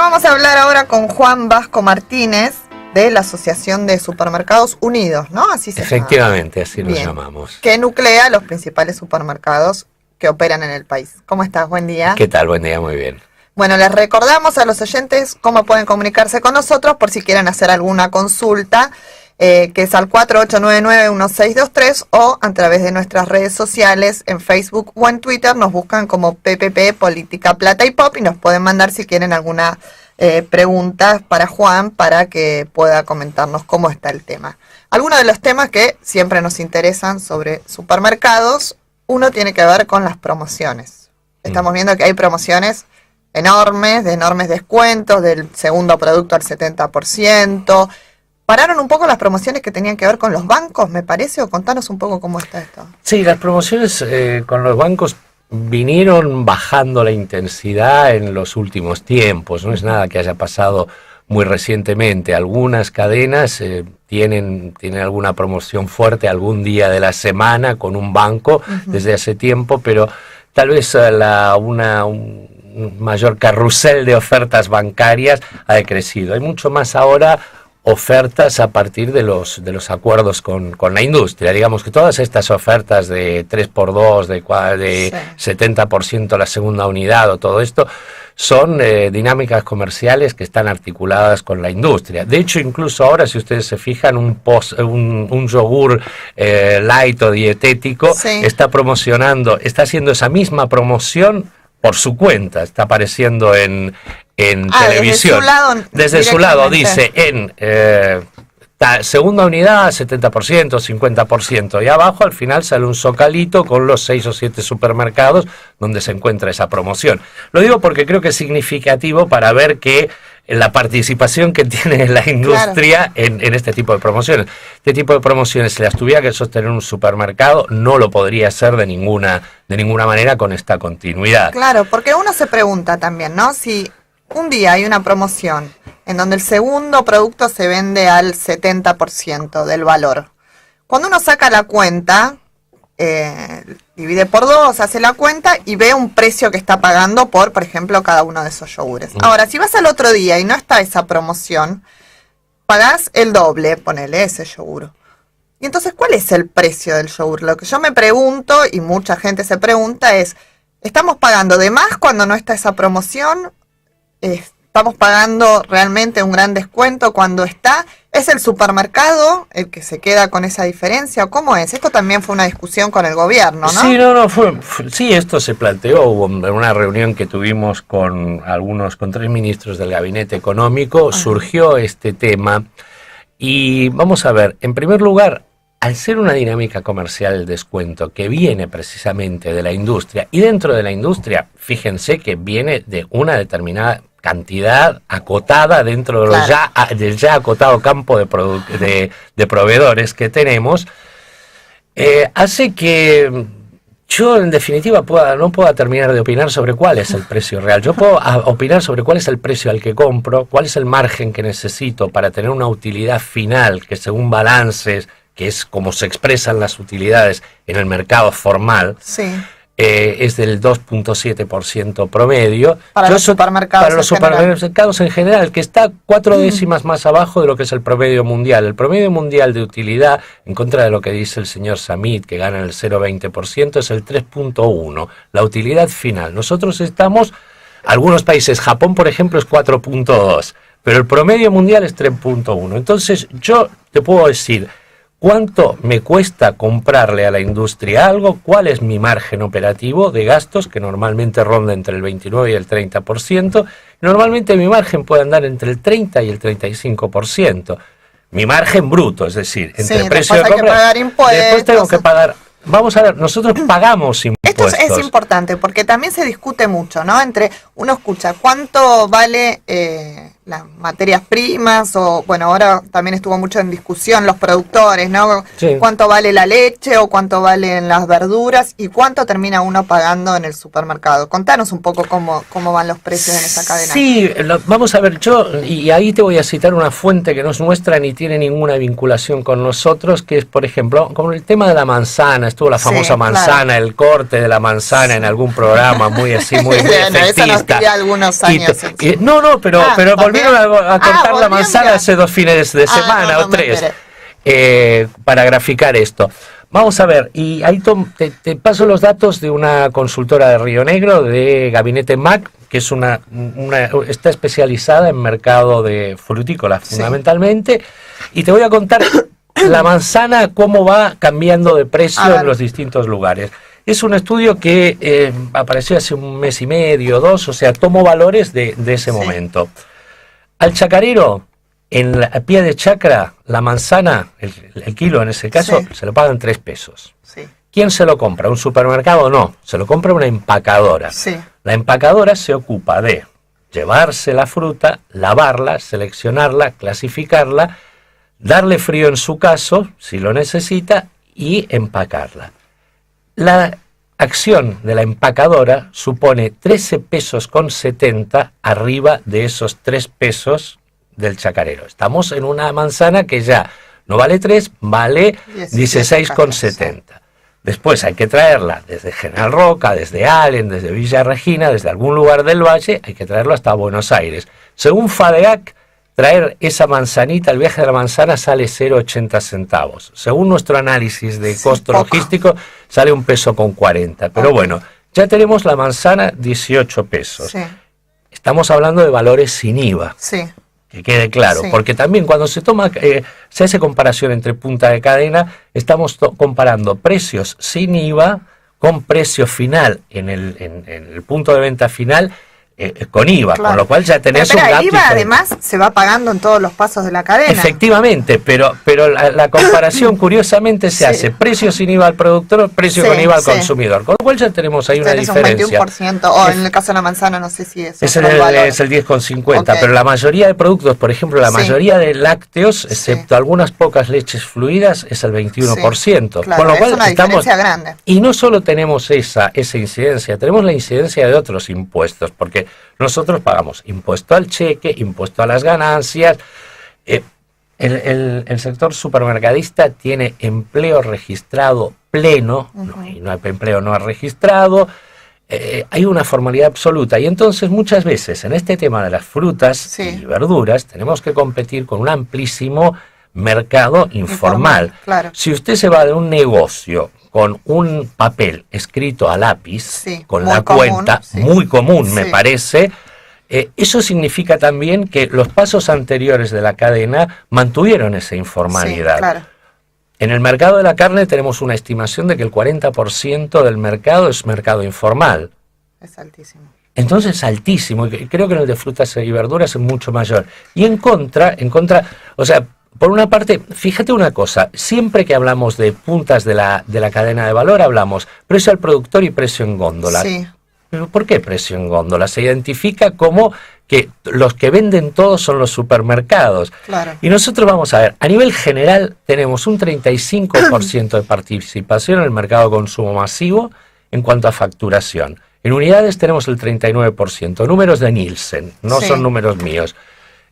vamos a hablar ahora con Juan Vasco Martínez de la Asociación de Supermercados Unidos, ¿no? Así se llama. Efectivamente, así lo llamamos. Que nuclea los principales supermercados que operan en el país. ¿Cómo estás? Buen día. ¿Qué tal? Buen día, muy bien. Bueno, les recordamos a los oyentes cómo pueden comunicarse con nosotros por si quieren hacer alguna consulta, que es al 4899-1623 o a través de nuestras redes sociales en Facebook o en Twitter. Nos buscan como PPP, Política, Plata y Pop, y nos pueden mandar si quieren alguna pregunta para Juan para que pueda comentarnos cómo está el tema. Algunos de los temas que siempre nos interesan sobre supermercados, uno tiene que ver con las promociones. Estamos viendo que hay promociones enormes, de enormes descuentos, del segundo producto al 70%. ¿Pararon un poco las promociones que tenían que ver con los bancos, me parece? O contanos un poco cómo está esto. Sí, las promociones con los bancos vinieron bajando la intensidad en los últimos tiempos. No es nada que haya pasado muy recientemente. Algunas cadenas tienen alguna promoción fuerte algún día de la semana con un banco desde hace tiempo, pero tal vez un mayor carrusel de ofertas bancarias ha decrecido. Hay mucho más ahora ofertas a partir de los acuerdos con la industria. Digamos que todas estas ofertas de 3x2, de 70% la segunda unidad o todo esto, son dinámicas comerciales que están articuladas con la industria. De hecho, incluso ahora, si ustedes se fijan, un yogur light o dietético está haciendo esa misma promoción por su cuenta, está apareciendo en televisión. Desde su lado dice en segunda unidad 70%, 50%, y abajo al final sale un zocalito con los 6 o 7 supermercados donde se encuentra esa promoción. Lo digo porque creo que es significativo para ver que la participación que tiene la industria en este tipo de promociones. Este tipo de promociones, si las tuviera que sostener un supermercado, no lo podría hacer de ninguna manera con esta continuidad. Claro, porque uno se pregunta también, ¿no? Si un día hay una promoción en donde el segundo producto se vende al 70% del valor. Cuando uno saca la cuenta, divide por 2, hace la cuenta y ve un precio que está pagando por ejemplo, cada uno de esos yogures. Ahora, si vas al otro día y no está esa promoción, pagás el doble, ponele ese yogur. Y entonces, ¿cuál es el precio del yogur? Lo que yo me pregunto, y mucha gente se pregunta, es, ¿estamos pagando de más cuando no está esa promoción? ¿Estamos pagando realmente un gran descuento cuando está? ¿Es el supermercado el que se queda con esa diferencia? ¿Cómo es? Esto también fue una discusión con el gobierno, ¿no? Sí, esto se planteó. Hubo una reunión que tuvimos con 3 ministros del gabinete económico, surgió este tema. Y vamos a ver, en primer lugar, al ser una dinámica comercial el descuento que viene precisamente de la industria, y dentro de la industria, fíjense que viene de una determinada cantidad acotada dentro de del ya acotado campo de proveedores que tenemos, hace que yo en definitiva no pueda terminar de opinar sobre cuál es el precio real. Yo puedo opinar sobre cuál es el precio al que compro, cuál es el margen que necesito para tener una utilidad final que, según balances, que es como se expresan las utilidades en el mercado formal, es del 2.7% promedio. Para los supermercados en general, que está 4 décimas más abajo de lo que es el promedio mundial. El promedio mundial de utilidad, en contra de lo que dice el señor Samit, que gana el 0,20%, es el 3.1%, la utilidad final. Nosotros estamos, algunos países, Japón por ejemplo es 4.2%, pero el promedio mundial es 3.1%. Entonces yo te puedo decir cuánto me cuesta comprarle a la industria algo, cuál es mi margen operativo de gastos, que normalmente ronda entre el 29 y el 30%. Normalmente mi margen puede andar entre el 30 y el 35%. Mi margen bruto, es decir, entre precio de compra. Hay que pagar impuestos. Después tengo que pagar. Vamos a ver, nosotros pagamos impuestos. Esto es importante porque también se discute mucho, ¿no? Uno escucha cuánto vale las materias primas, o bueno, ahora también estuvo mucho en discusión los productores, ¿no? Sí. Cuánto vale la leche o cuánto valen las verduras y cuánto termina uno pagando en el supermercado. Contanos un poco cómo van los precios en esa cadena. Sí, vamos a ver, y ahí te voy a citar una fuente que no es nuestra ni tiene ninguna vinculación con nosotros, que es, por ejemplo, con el tema de la manzana. Estuvo la famosa manzana, claro, el corte de la manzana en algún programa muy así, muy efectista. Eso nos tiré algunos años. Pero volvieron a cortar la manzana hace 2 fines de semana o 3 para graficar esto. Vamos a ver, y ahí te paso los datos de una consultora de Río Negro, de Gabinete MAC, que es está especializada en mercado de frutícola fundamentalmente, y te voy a contar la manzana cómo va cambiando de precio en los distintos lugares. Es un estudio que apareció hace 1 mes y medio, 2, o sea, tomo valores de ese momento. Al chacarero, a pie de chacra, la manzana, el kilo en ese caso, se lo pagan 3 pesos. Sí. ¿Quién se lo compra? ¿Un supermercado? No, se lo compra una empacadora. Sí. La empacadora se ocupa de llevarse la fruta, lavarla, seleccionarla, clasificarla, darle frío en su caso, si lo necesita, y empacarla. La acción de la empacadora supone 13 pesos con 70 arriba de esos 3 pesos del chacarero. Estamos en una manzana que ya no vale 3, vale 16,70. Después hay que traerla desde General Roca, desde Allen, desde Villa Regina, desde algún lugar del valle, hay que traerlo hasta Buenos Aires. Según FADEAC, traer esa manzanita, el viaje de la manzana sale 0,80 centavos. Según nuestro análisis de costo logístico, sale 1 peso con 40. Pero bueno, ya tenemos la manzana 18 pesos. Sí. Estamos hablando de valores sin IVA. Sí. Que quede claro, porque también cuando se hace comparación entre punta de cadena, estamos comparando precios sin IVA con precio final en el punto de venta final con IVA, con lo cual ya tenés un gap. El IVA además se va pagando en todos los pasos de la cadena. Efectivamente, pero la comparación curiosamente se hace precio sin IVA al productor, precio con IVA al consumidor, con lo cual ya tenemos ahí una diferencia. Un 21%, o en el caso de la manzana no sé si eso es el 10,50, pero la mayoría de productos, por ejemplo, la mayoría de lácteos, excepto algunas pocas leches fluidas, es el 21%. Claro, con lo cual es una diferencia grande. Y no solo tenemos esa incidencia, tenemos la incidencia de otros impuestos, porque nosotros pagamos impuesto al cheque, impuesto a las ganancias. El sector supermercadista tiene empleo registrado pleno, y no hay empleo no registrado. Hay una formalidad absoluta, y entonces muchas veces en este tema de las frutas y verduras tenemos que competir con un amplísimo mercado informal. Claro. Si usted se va de un negocio con un papel escrito a lápiz, con la cuenta, muy común me parece, eso significa también que los pasos anteriores de la cadena mantuvieron esa informalidad. Claro. En el mercado de la carne tenemos una estimación de que el 40% del mercado es mercado informal. Es altísimo. Entonces altísimo, y creo que en el de frutas y verduras es mucho mayor. Y en contra, o sea, por una parte, fíjate una cosa, siempre que hablamos de puntas de la cadena de valor, hablamos precio al productor y precio en góndola. Sí. ¿Pero por qué precio en góndola? Se identifica como que los que venden todo son los supermercados. Claro. Y nosotros vamos a ver, a nivel general tenemos un 35% de participación en el mercado de consumo masivo en cuanto a facturación. En unidades tenemos el 39%, números de Nielsen, no son números míos.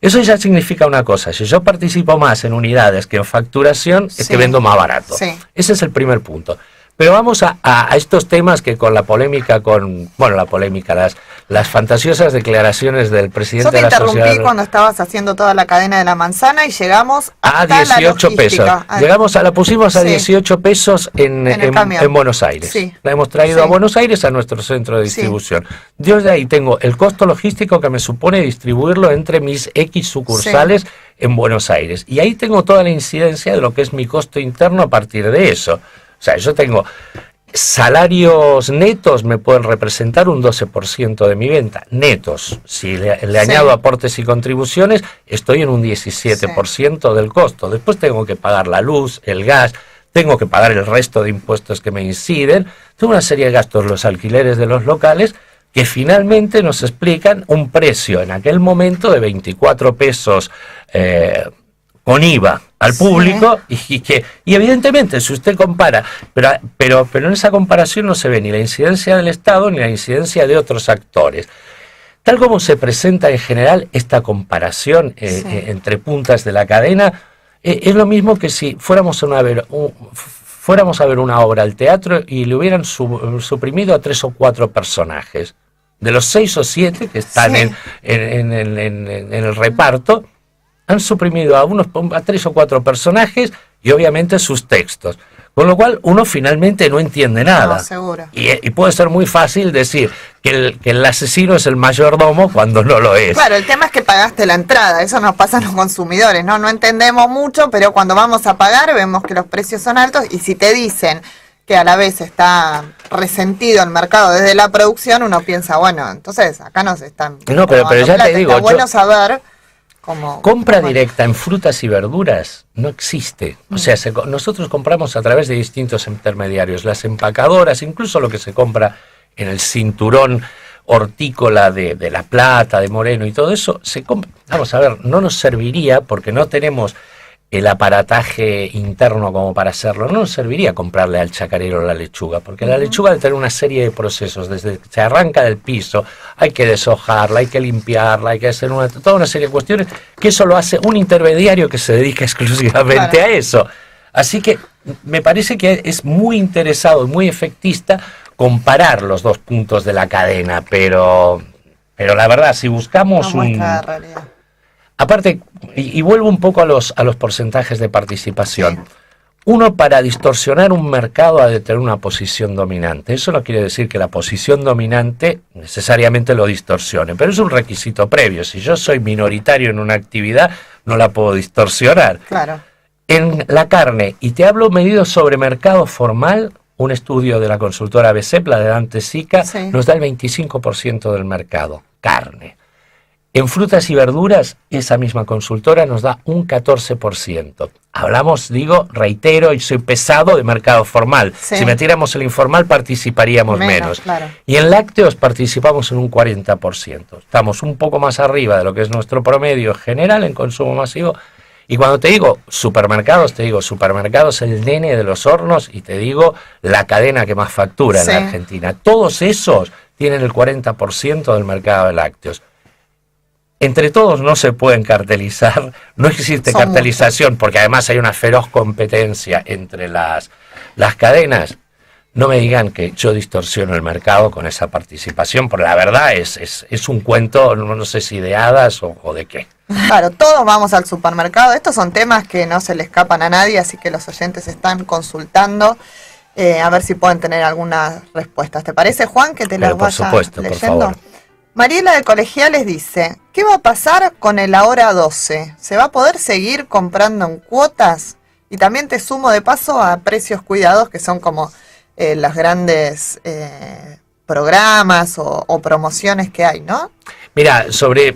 Eso ya significa una cosa, si yo participo más en unidades que en facturación, es que vendo más barato. Sí. Ese es el primer punto. Pero vamos a estos temas que con la polémica, las fantasiosas declaraciones del presidente de la sociedad. Yo te interrumpí cuando estabas haciendo toda la cadena de la manzana y llegamos a 18 pesos. La pusimos a 18 pesos en Buenos Aires. Sí. La hemos traído a Buenos Aires, a nuestro centro de distribución. Yo de ahí tengo el costo logístico que me supone distribuirlo entre mis X sucursales en Buenos Aires. Y ahí tengo toda la incidencia de lo que es mi costo interno a partir de eso. O sea, yo tengo salarios netos, me pueden representar un 12% de mi venta. Netos, si le añado aportes y contribuciones, estoy en un 17% del costo. Después tengo que pagar la luz, el gas, tengo que pagar el resto de impuestos que me inciden. Tengo una serie de gastos, los alquileres de los locales, que finalmente nos explican un precio en aquel momento de 24 pesos con IVA al público, y evidentemente si usted compara, pero en esa comparación no se ve ni la incidencia del Estado ni la incidencia de otros actores. Tal como se presenta en general esta comparación entre puntas de la cadena, es lo mismo que si fuéramos a ver una obra al teatro y le hubieran suprimido a 3 o 4 personajes. De los 6 o 7 que están en el reparto, han suprimido a 3 o 4 personajes y obviamente sus textos. Con lo cual uno finalmente no entiende nada. No, seguro. Y puede ser muy fácil decir que el asesino es el mayordomo cuando no lo es. Claro, el tema es que pagaste la entrada, eso nos pasa a los consumidores, ¿no? No entendemos mucho, pero cuando vamos a pagar vemos que los precios son altos, y si te dicen que a la vez está resentido el mercado desde la producción, uno piensa, bueno, entonces acá nos están... No, pero ya te digo... Está bueno saber cómo... Compra directa en frutas y verduras no existe. O sea, nosotros compramos a través de distintos intermediarios, las empacadoras, incluso lo que se compra en el cinturón hortícola de La Plata, de Moreno y todo eso, se compra. Vamos a ver, no nos serviría porque no tenemos el aparataje interno como para hacerlo, no nos serviría comprarle al chacarero la lechuga, porque la lechuga debe tener una serie de procesos, desde que se arranca del piso, hay que deshojarla, hay que limpiarla, hay que hacer toda una serie de cuestiones, que eso lo hace un intermediario que se dedica exclusivamente a eso. Así que me parece que es muy interesado y muy efectista comparar los dos puntos de la cadena, pero la verdad, si buscamos realidad. Aparte, y vuelvo un poco a los porcentajes de participación. Uno, para distorsionar un mercado, ha de tener una posición dominante. Eso no quiere decir que la posición dominante necesariamente lo distorsione, pero es un requisito previo. Si yo soy minoritario en una actividad, no la puedo distorsionar. Claro. En la carne, y te hablo medido sobre mercado formal, un estudio de la consultora BCEP, la de Dante Sica, nos da el 25% del mercado, carne. En frutas y verduras, esa misma consultora nos da un 14%. Hablamos, reitero, y soy pesado, de mercado formal. Si metiéramos el informal, participaríamos menos. Claro. Y en lácteos participamos en un 40%. Estamos un poco más arriba de lo que es nuestro promedio general en consumo masivo. Y cuando te digo supermercados el nene de los hornos, y te digo la cadena que más factura en la Argentina. Todos esos tienen el 40% del mercado de lácteos. Entre todos no se pueden cartelizar, no existe cartelización, porque además hay una feroz competencia entre las cadenas. No me digan que yo distorsiono el mercado con esa participación, porque la verdad es un cuento, no sé si de hadas o de qué. Claro, todos vamos al supermercado. Estos son temas que no se le escapan a nadie, así que los oyentes están consultando a ver si pueden tener algunas respuestas. ¿Te parece, Juan, que te las vaya leyendo? Por favor. Mariela de Colegiales dice, ¿qué va a pasar con el ahora 12? ¿Se va a poder seguir comprando en cuotas? Y también te sumo de paso a precios cuidados, que son como los grandes programas o promociones que hay, ¿no? Mira, sobre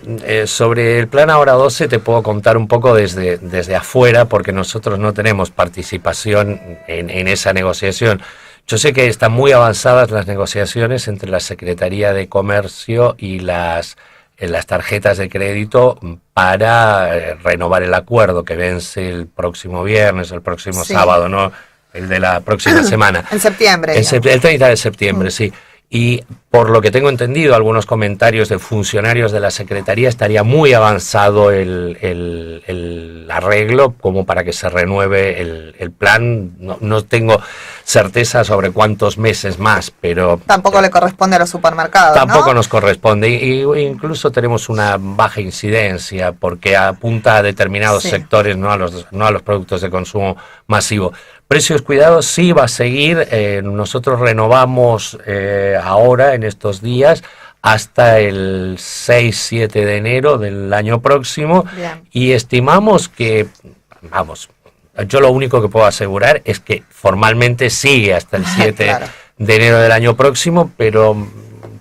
el plan Ahora 12 te puedo contar un poco desde afuera, porque nosotros no tenemos participación en esa negociación. Yo sé que están muy avanzadas las negociaciones entre la Secretaría de Comercio y las tarjetas de crédito para renovar el acuerdo que vence el próximo viernes, el próximo sábado, ¿no? El de la próxima semana. En septiembre. El 30 de septiembre, sí. Y por lo que tengo entendido, algunos comentarios de funcionarios de la Secretaría, estaría muy avanzado el arreglo como para que se renueve el plan. No tengo certeza sobre cuántos meses más, pero... Tampoco le corresponde a los supermercados, tampoco nos corresponde. Y incluso tenemos una baja incidencia porque apunta a determinados sectores, no a los productos de consumo masivo. Precios cuidados sí va a seguir. Nosotros renovamos ahora, en estos días, hasta el 6-7 de enero del año próximo. Bien. Y estimamos que, yo lo único que puedo asegurar es que formalmente sigue hasta el 7 de enero del año próximo, pero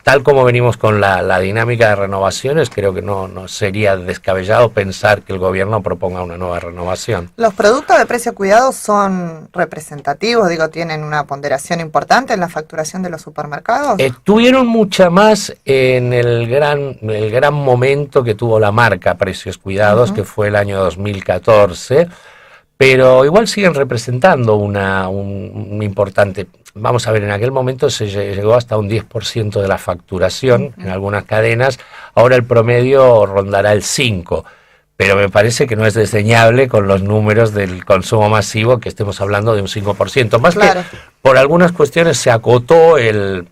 tal como venimos con la dinámica de renovaciones, creo que no sería descabellado pensar que el gobierno proponga una nueva renovación. ¿Los productos de precio cuidado son representativos? Digo, ¿tienen una ponderación importante en la facturación de los supermercados? Tuvieron mucha más en el gran momento que tuvo la marca Precios Cuidados, que fue el año 2014, pero igual siguen representando un importante. Vamos a ver, en aquel momento se llegó hasta un 10% de la facturación en algunas cadenas, ahora el promedio rondará el 5%, pero me parece que no es desdeñable con los números del consumo masivo que estemos hablando de un 5%, más claro, que por algunas cuestiones se acotó el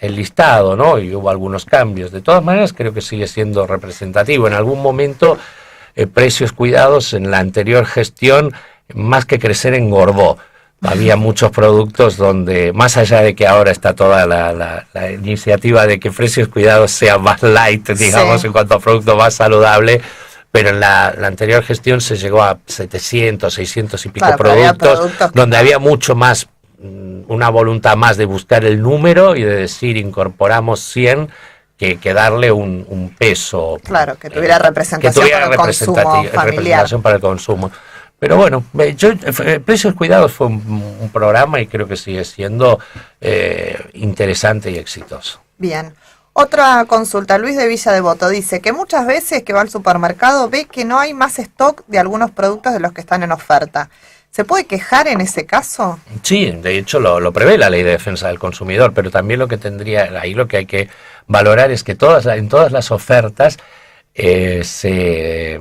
listado, ¿no? Y hubo algunos cambios. De todas maneras, creo que sigue siendo representativo. En algún momento, Precios Cuidados en la anterior gestión, más que crecer, engordó. Había muchos productos donde, más allá de que ahora está toda la iniciativa de que Precios Cuidados sea más light, digamos, en cuanto a producto más saludable, pero en la anterior gestión se llegó a 700, 600 y pico productos donde había mucho más, una voluntad más de buscar el número y de decir incorporamos 100, que darle un peso. Claro, que tuviera representación para el consumo familiar. Representación para el consumo. Pero bueno, Precios Cuidados fue un programa y creo que sigue siendo interesante y exitoso. Bien. Otra consulta, Luis de Villa Devoto dice que muchas veces que va al supermercado ve que no hay más stock de algunos productos de los que están en oferta. ¿Se puede quejar en ese caso? Sí, de hecho lo prevé la Ley de Defensa del Consumidor, pero también lo que hay que valorar es que en todas las ofertas se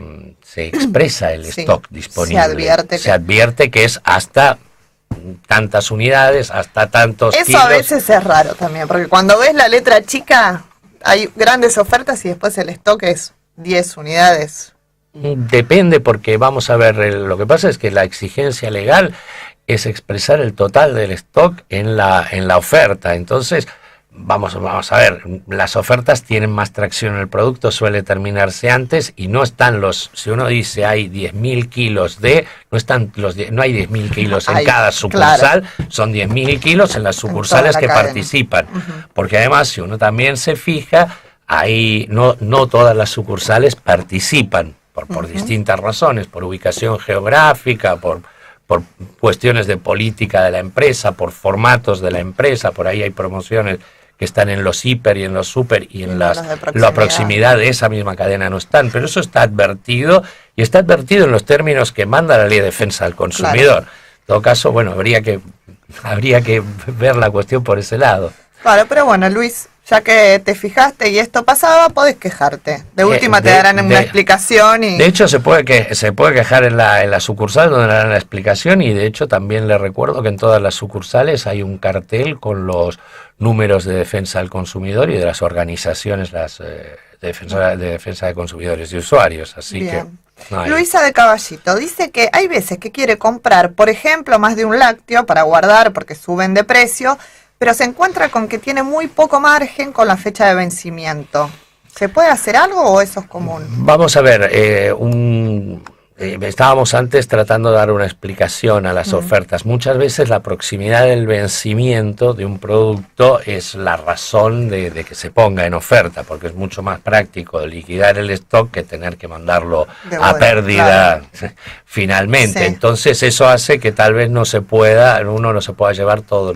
expresa el stock disponible. Se advierte que es hasta tantas unidades, hasta tantos kilos. Eso a veces es raro también, porque cuando ves la letra chica hay grandes ofertas y después el stock es 10 unidades. Depende, porque vamos a ver, lo que pasa es que la exigencia legal es expresar el total del stock en la oferta. Entonces, vamos a ver, las ofertas tienen más tracción, el producto suele terminarse antes y no están si uno dice hay 10.000 kilos no hay 10.000 kilos en cada sucursal, claro, son 10.000 kilos en las sucursales que participan, porque además si uno también se fija, ahí no todas las sucursales participan por distintas razones, por ubicación geográfica, por cuestiones de política de la empresa, por formatos de la empresa, por ahí hay promociones que están en los hiper y en los super y en la proximidad de esa misma cadena no están, pero eso está advertido y está advertido en los términos que manda la Ley de Defensa del Consumidor. Claro. En todo caso, bueno, habría que ver la cuestión por ese lado. Claro, pero bueno, Luis, ya que te fijaste y esto pasaba, podés quejarte. De última te darán una explicación. Y... De hecho, se puede quejar en la sucursal donde le dan la explicación, y de hejo también le recuerdo que en todas las sucursales hay un cartel con los números de defensa del consumidor y de las organizaciones de defensa de consumidores y usuarios. Así bien. Que Luisa de Caballito dice que hay veces que quiere comprar, por ejemplo, más de un lácteo para guardar porque suben de precio, pero se encuentra con que tiene muy poco margen con la fecha de vencimiento. ¿Se puede hacer algo o eso es común? Vamos a ver, estábamos antes tratando de dar una explicación a las ofertas. Muchas veces la proximidad del vencimiento de un producto es la razón de que se ponga en oferta, porque es mucho más práctico liquidar el stock que tener que mandarlo a pérdida, claro, finalmente. Sí. Entonces eso hace que tal vez uno no se pueda llevar todo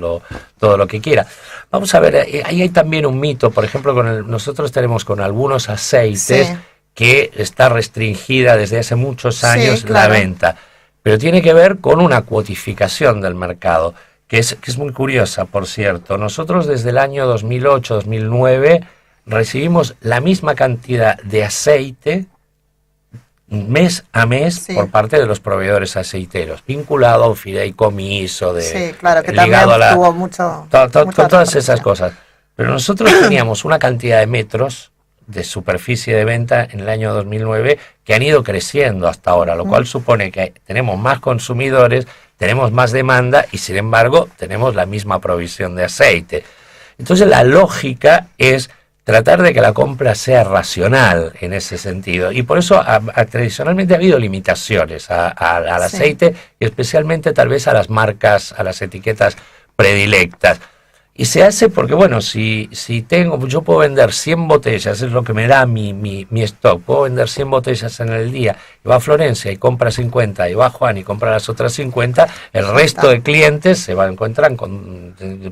lo que quiera. Vamos a ver, ahí hay también un mito. Por ejemplo, nosotros tenemos con algunos aceites, sí, que está restringida desde hace muchos años, sí, claro, la venta, pero tiene que ver con una cuotificación del mercado, que es muy curiosa, por cierto. Nosotros desde el año 2008-2009 recibimos la misma cantidad de aceite mes a mes, sí, por parte de los proveedores aceiteros, vinculado a un fideicomiso, sí, claro, que ligado también tuvo mucho todas esas cosas. Pero nosotros teníamos una cantidad de metros de superficie de venta en el año 2009 que han ido creciendo hasta ahora, lo cual supone que tenemos más consumidores, tenemos más demanda y sin embargo tenemos la misma provisión de aceite. Entonces la lógica es tratar de que la compra sea racional en ese sentido, y por eso tradicionalmente ha habido limitaciones al aceite, y especialmente tal vez a las marcas, a las etiquetas predilectas. Y se hace porque, bueno, si yo puedo vender 100 botellas, es lo que me da mi stock, puedo vender 100 botellas en el día, y va a Florencia y compra 50, y va Juan y compra las otras 50, el resto de clientes se encuentran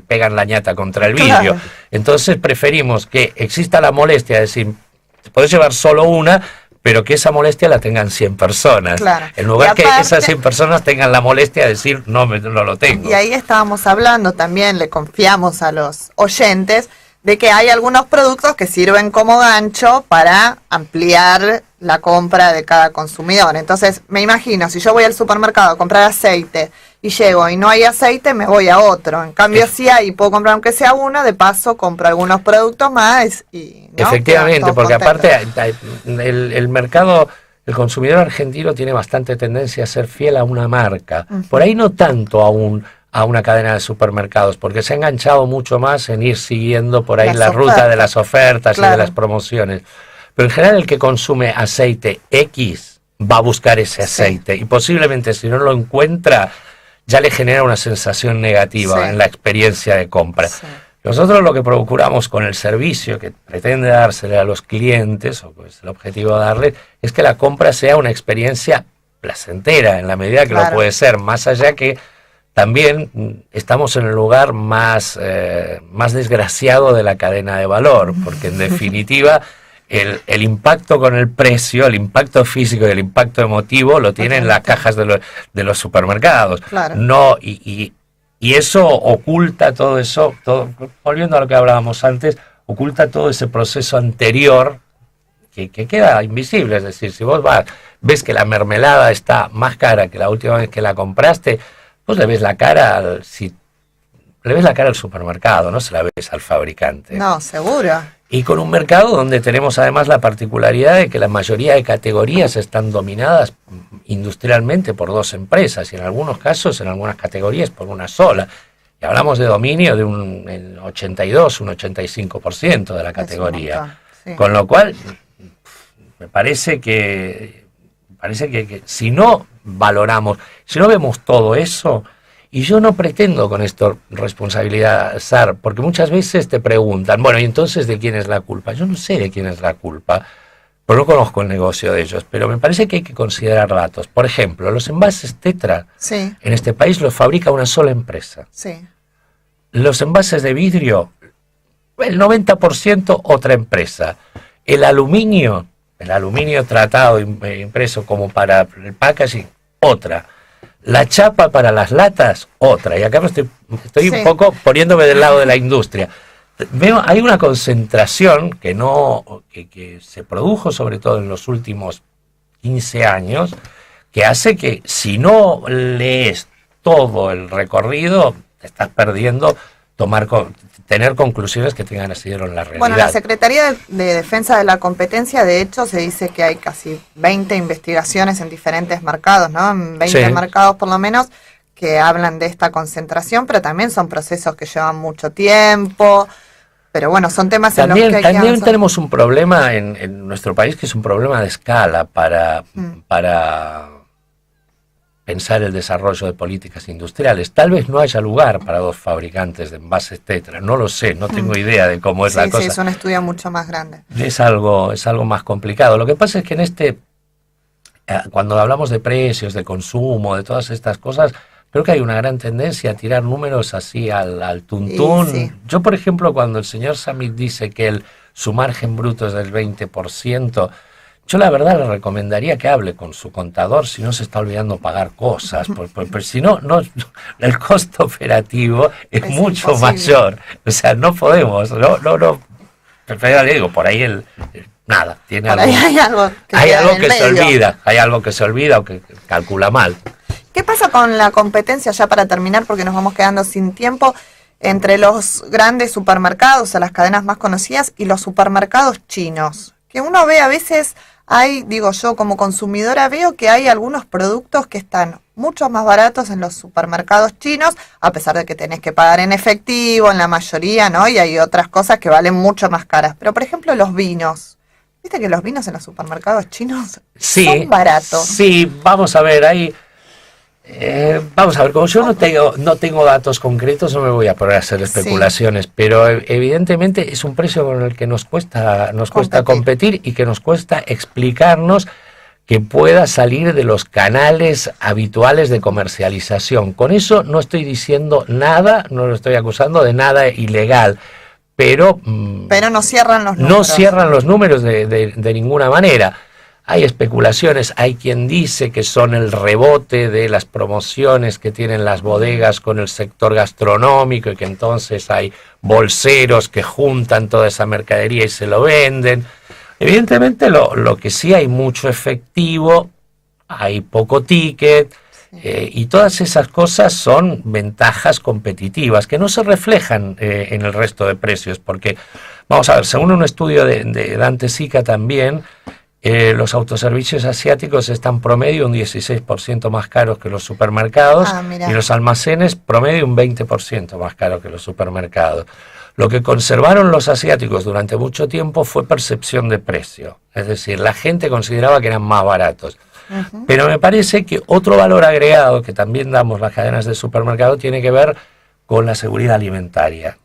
pegan la ñata contra el vidrio. Claro. Entonces preferimos que exista la molestia de decir, podés llevar solo una, pero que esa molestia la tengan 100 personas. Claro. En lugar aparte, que esas 100 personas tengan la molestia de decir, no lo tengo. Y ahí estábamos hablando también, le confiamos a los oyentes, de que hay algunos productos que sirven como gancho para ampliar la compra de cada consumidor. Entonces, me imagino, si yo voy al supermercado a comprar aceite y llego y no hay aceite, me voy a otro. En cambio, si hay, puedo comprar aunque sea uno, de paso compro algunos productos más y... ¿no? Efectivamente, porque aparte el mercado, el consumidor argentino tiene bastante tendencia a ser fiel a una marca. Por ahí no tanto a una cadena de supermercados, porque se ha enganchado mucho más en ir siguiendo por ahí la ruta de las ofertas, claro, y de las promociones. Pero en general el que consume aceite X va a buscar ese aceite, y posiblemente si no lo encuentra ya le genera una sensación negativa en la experiencia de compra. Nosotros lo que procuramos con el servicio que pretende dársele a los clientes, o pues el objetivo de darle, es que la compra sea una experiencia placentera, en la medida que lo puede ser, más allá que también estamos en el lugar más desgraciado de la cadena de valor, porque en definitiva el impacto con el precio, el impacto físico y el impacto emotivo lo tienen las cajas de los supermercados. Claro. No, y eso oculta todo eso, volviendo a lo que hablábamos antes, oculta todo ese proceso anterior que queda invisible. Es decir, si vos ves que la mermelada está más cara que la última vez que la compraste, vos le ves la cara al supermercado, no se la ves al fabricante. No, seguro. Y con un mercado donde tenemos además la particularidad de que la mayoría de categorías están dominadas industrialmente por dos empresas, y en algunos casos, en algunas categorías, por una sola. Y hablamos de dominio de un 82, un 85% de la categoría. Con lo cual, me parece que si no valoramos, si no vemos todo eso, y yo no pretendo con esto responsabilizar, porque muchas veces te preguntan, bueno, ¿y entonces de quién es la culpa? Yo no sé de quién es la culpa, pero no conozco el negocio de ellos, pero me parece que hay que considerar datos. Por ejemplo, los envases Tetra en este país los fabrica una sola empresa. Los envases de vidrio, el 90% otra empresa. El aluminio tratado, impreso como para el packaging, otra. La chapa para las latas, otra. Y acá estoy un poco poniéndome del lado de la industria. Hay una concentración que se produjo sobre todo en los últimos 15 años, que hace que si no lees todo el recorrido, te estás perdiendo tener conclusiones que tengan asidero en la realidad. Bueno, la Secretaría de Defensa de la Competencia, de hecho, se dice que hay casi 20 investigaciones en diferentes mercados, ¿no? En 20 mercados por lo menos, que hablan de esta concentración, pero también son procesos que llevan mucho tiempo. Pero bueno, son temas también, en los que hay también tenemos un problema en nuestro país, que es un problema de escala para pensar el desarrollo de políticas industriales. Tal vez no haya lugar para dos fabricantes de envases Tetra, no lo sé, no tengo idea de cómo es la cosa. Sí, es un estudio mucho más grande. Es algo más complicado. Lo que pasa es que cuando hablamos de precios, de consumo, de todas estas cosas, creo que hay una gran tendencia a tirar números así al tuntún. Yo, por ejemplo, cuando el señor Samit dice que su margen bruto es del 20%, yo la verdad le recomendaría que hable con su contador si no se está olvidando pagar cosas, porque si no, el costo operativo es mucho mayor. O sea, no podemos, pero le digo, por ahí nada, tiene algo. Hay algo que hay algo que se olvida o que calcula mal. ¿Qué pasa con la competencia, ya para terminar, porque nos vamos quedando sin tiempo, entre los grandes supermercados, o sea, las cadenas más conocidas, y los supermercados chinos? Que uno ve a veces, yo como consumidora veo que hay algunos productos que están mucho más baratos en los supermercados chinos, a pesar de que tenés que pagar en efectivo en la mayoría, ¿no? Y hay otras cosas que valen mucho más caras. Pero, por ejemplo, los vinos. ¿Viste que los vinos en los supermercados chinos son baratos? Sí, vamos a ver, Vamos a ver, como yo no tengo datos concretos, no me voy a poner a hacer especulaciones, pero evidentemente es un precio con el que nos cuesta competir y que nos cuesta explicarnos que pueda salir de los canales habituales de comercialización. Con eso no estoy diciendo nada, no lo estoy acusando de nada ilegal, pero no cierran los números. No cierran los números de ninguna manera. Hay especulaciones, hay quien dice que son el rebote de las promociones que tienen las bodegas con el sector gastronómico y que entonces hay bolseros que juntan toda esa mercadería y se lo venden. Evidentemente lo que sí hay mucho efectivo, hay poco ticket, y todas esas cosas son ventajas competitivas que no se reflejan en el resto de precios, porque, vamos a ver, según un estudio de Dante Sica también, los autoservicios asiáticos están promedio un 16% más caros que los supermercados y los almacenes promedio un 20% más caros que los supermercados. Lo que conservaron los asiáticos durante mucho tiempo fue percepción de precio, es decir, la gente consideraba que eran más baratos. Pero me parece que otro valor agregado que también damos las cadenas de supermercado tiene que ver con la seguridad alimentaria,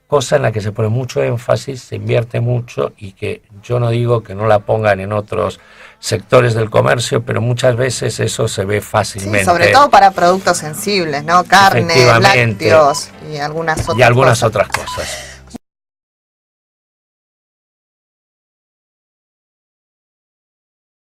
cosa en la que se pone mucho énfasis, se invierte mucho y que yo no digo que no la pongan en otros sectores del comercio, pero muchas veces eso se ve fácilmente. Sí, sobre todo para productos sensibles, ¿no? Carne, lácteos y algunas otras cosas.